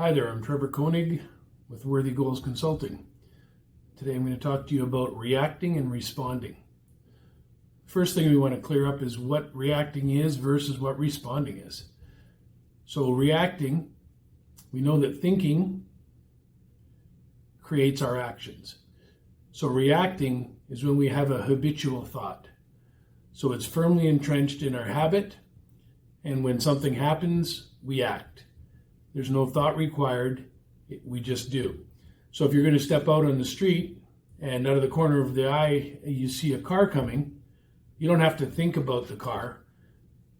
Hi there, I'm Trevor Koenig with Worthy Goals Consulting. Today I'm going to talk to you about reacting and responding. First thing we want to clear up is what reacting is versus what responding is. So reacting, we know that thinking creates our actions. So reacting is when we have a habitual thought. So it's firmly entrenched in our habit, and when something happens, we act. There's no thought required, we just do. So if you're going to step out on the street and out of the corner of the eye you see a car coming, you don't have to think about the car.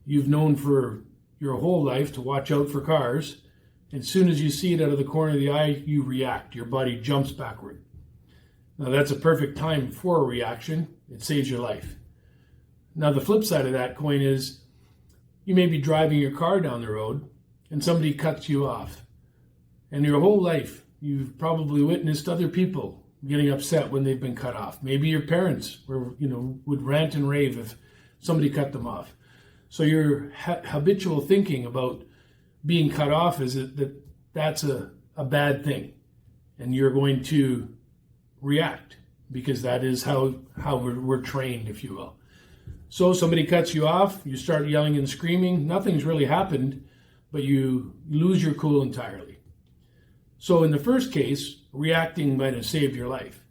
You've known for your whole life to watch out for cars. As soon as you see it out of the corner of the eye, you react. Your body jumps backward. Now that's a perfect time for a reaction. It saves your life. Now the flip side of that coin is you may be driving your car down the road and somebody cuts you off. And your whole life, you've probably witnessed other people getting upset when they've been cut off. Maybe your parents would rant and rave if somebody cut them off. So your habitual thinking about being cut off is that's a bad thing. And you're going to react because that is how we're trained, if you will. So somebody cuts you off, you start yelling and screaming, nothing's really happened, but you lose your cool entirely. So in the first case, reacting might have saved your life.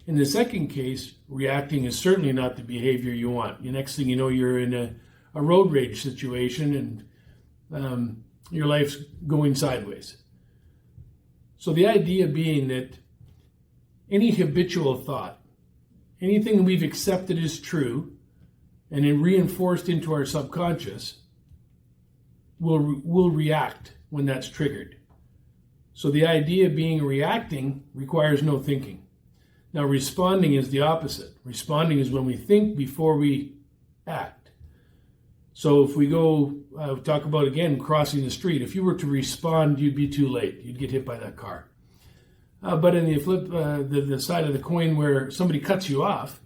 In the second case, reacting is certainly not the behavior you want. The next thing you know, you're in a road rage situation and your life's going sideways. So the idea being that any habitual thought, anything we've accepted as true and then reinforced into our subconscious, will react when that's triggered. So the idea being reacting requires no thinking. Now responding is the opposite. Responding is when we think before we act. So if we go, talk about again, crossing the street. If you were to respond, you'd be too late. You'd get hit by that car. But in the side of the coin where somebody cuts you off,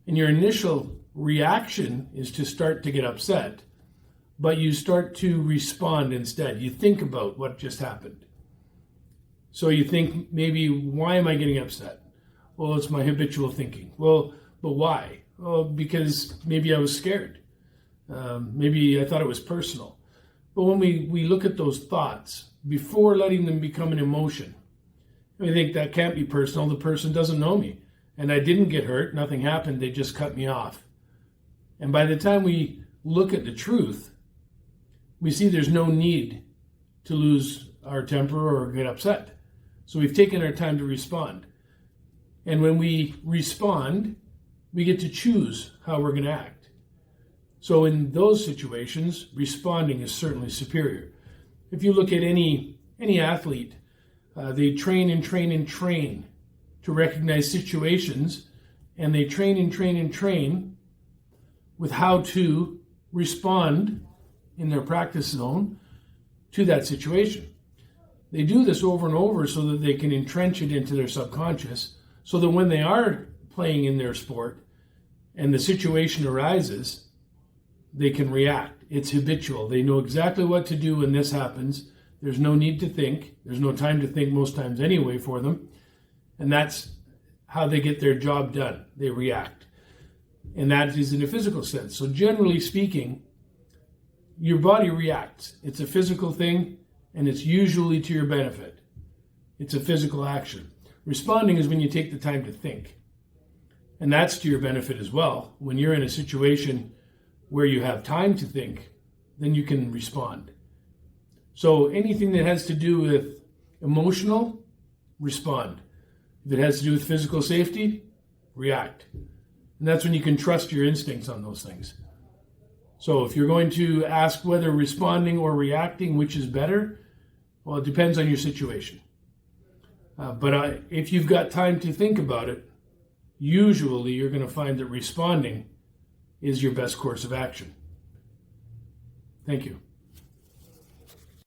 and your initial reaction is to start to get upset, but you start to respond instead. You think about what just happened. So you think, maybe, why am I getting upset? Well, it's my habitual thinking. Well, but why? Well, because maybe I was scared. Maybe I thought it was personal. But when we look at those thoughts, before letting them become an emotion, we think that can't be personal. The person doesn't know me. And I didn't get hurt. Nothing happened. They just cut me off. And by the time we look at the truth, we see there's no need to lose our temper or get upset. So we've taken our time to respond. And when we respond, we get to choose how we're going to act. So in those situations, responding is certainly superior. If you look at any athlete, they train and train and train to recognize situations, and they train and train and train with how to respond in their practice zone to that situation. They do this over and over so that they can entrench it into their subconscious, so that when they are playing in their sport and the situation arises, they can react. It's habitual. They know exactly what to do when this happens. There's no need to think. There's no time to think most times anyway for them. And that's how they get their job done. They react. And that is in a physical sense. So generally speaking, your body reacts. It's a physical thing, and it's usually to your benefit. It's a physical action. Responding is when you take the time to think. And that's to your benefit as well. When you're in a situation where you have time to think, then you can respond. So anything that has to do with emotional, respond. If it has to do with physical safety, react. And that's when you can trust your instincts on those things. So if you're going to ask whether responding or reacting, which is better, well, it depends on your situation. But if you've got time to think about it, usually you're going to find that responding is your best course of action. Thank you.